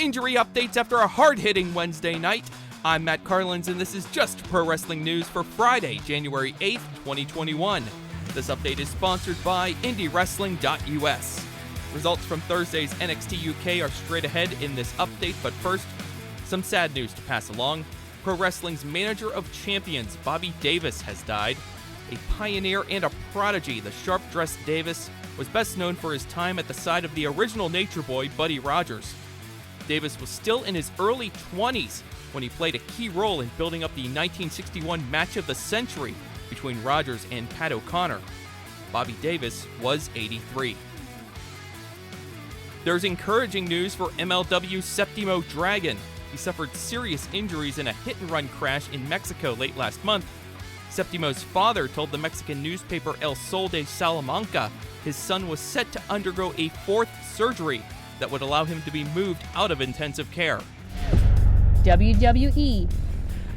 injury updates after a hard-hitting Wednesday night. I'm Matt Carlins, and this is Just Pro Wrestling News for Friday, January 8th, 2021. This update is sponsored by IndieWrestling.us. Results from Thursday's NXT UK are straight ahead in this update, but first, some sad news to pass along. Pro Wrestling's manager of champions, Bobby Davis, has died. A pioneer and a prodigy, the sharp-dressed Davis was best known for his time at the side of the original Nature Boy, Buddy Rogers. Davis was still in his early 20s when he played a key role in building up the 1961 match of the century between Rogers and Pat O'Connor. Bobby Davis was 83. There's encouraging news for MLW Septimo Dragon. He suffered serious injuries in a hit-and-run crash in Mexico late last month. Septimo's father told the Mexican newspaper El Sol de Salamanca his son was set to undergo a fourth surgery that would allow him to be moved out of intensive care. WWE.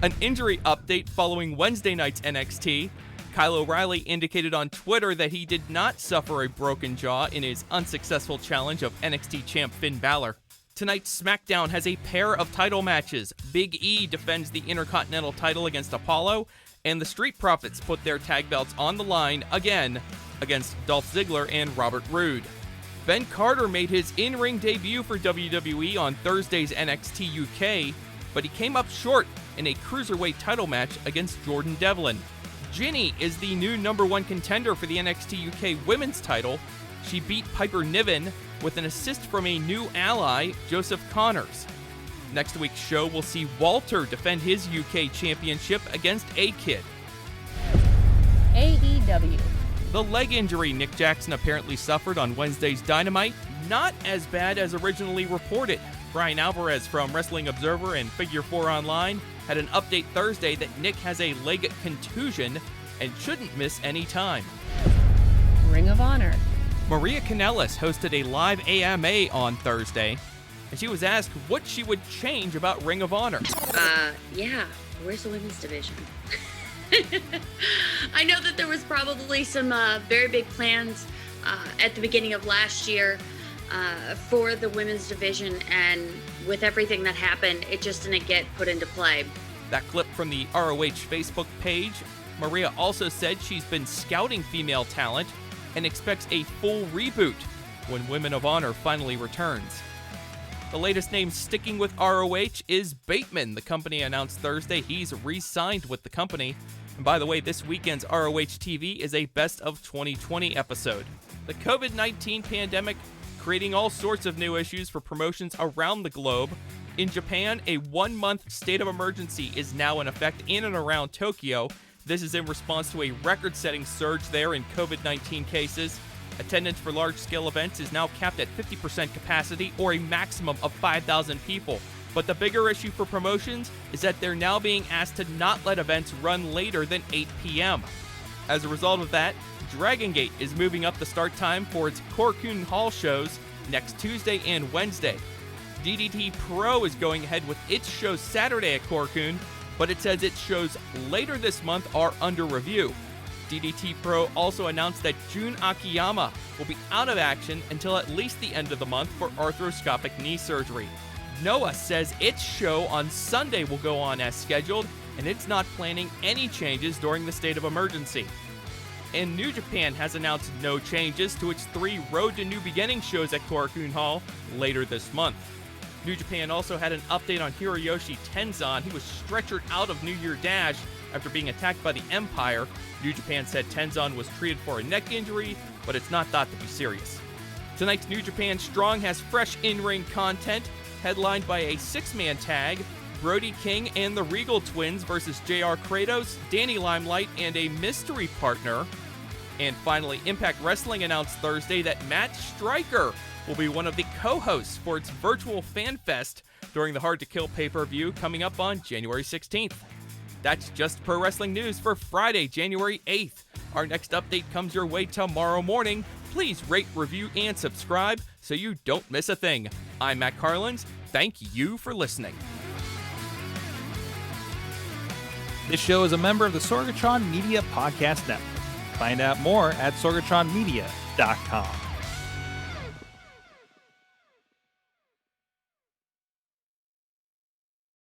An injury update following Wednesday night's NXT. Kyle O'Reilly indicated on Twitter that he did not suffer a broken jaw in his unsuccessful challenge of NXT champ Finn Balor. Tonight's SmackDown has a pair of title matches. Big E defends the Intercontinental title against Apollo, and the Street Profits put their tag belts on the line again against Dolph Ziggler and Robert Roode. Ben Carter made his in-ring debut for WWE on Thursday's NXT UK, but he came up short in a cruiserweight title match against Jordan Devlin. Ginny is the new #1 contender for the NXT UK women's title. She beat Piper Niven with an assist from a new ally, Joseph Connors. Next week's show will see Walter defend his UK championship against A-Kid. AEW. The leg injury Nick Jackson apparently suffered on Wednesday's Dynamite, not as bad as originally reported. Brian Alvarez from Wrestling Observer and Figure 4 Online had an update Thursday that Nick has a leg contusion and shouldn't miss any time. Ring of Honor. Maria Kanellis hosted a live AMA on Thursday, and she was asked what she would change about Ring of Honor. Where's the women's division? I know that there was probably some very big plans at the beginning of last year for the women's division, and with everything that happened, it just didn't get put into play. That clip from the ROH Facebook page. Maria also said she's been scouting female talent and expects a full reboot when Women of Honor finally returns. The latest name sticking with ROH is Bateman. The company announced Thursday he's re-signed with the company. And by the way, this weekend's ROH TV is a Best of 2020 episode. The COVID-19 pandemic creating all sorts of new issues for promotions around the globe. In Japan, a 1-month state of emergency is now in effect in and around Tokyo. This is in response to a record-setting surge there in COVID-19 cases. Attendance for large-scale events is now capped at 50% capacity, or a maximum of 5,000 people. But the bigger issue for promotions is that they're now being asked to not let events run later than 8 p.m. As a result of that, Dragon Gate is moving up the start time for its Korakuen Hall shows next Tuesday and Wednesday. DDT Pro is going ahead with its show Saturday at Korakuen, but it says its shows later this month are under review. DDT Pro also announced that Jun Akiyama will be out of action until at least the end of the month for arthroscopic knee surgery. Noah says its show on Sunday will go on as scheduled, and it's not planning any changes during the state of emergency. And New Japan has announced no changes to its 3 Road to New Beginning shows at Korakuen Hall later this month. New Japan also had an update on Hiroyoshi Tenzan. He was stretchered out of New Year Dash after being attacked by the Empire. New Japan said Tenzan was treated for a neck injury, but it's not thought to be serious. Tonight's New Japan Strong has fresh in-ring content, headlined by a 6-man tag, Brody King and the Regal Twins versus JR Kratos, Danny Limelight, and a mystery partner. And finally, Impact Wrestling announced Thursday that Matt Striker will be one of the co-hosts for its virtual fan fest during the Hard to Kill pay-per-view coming up on January 16th. That's Just Pro Wrestling News for Friday, January 8th. Our next update comes your way tomorrow morning. Please rate, review, and subscribe so you don't miss a thing. I'm Matt Carlins. Thank you for listening. This show is a member of the Sorgatron Media Podcast Network. Find out more at sorgatronmedia.com.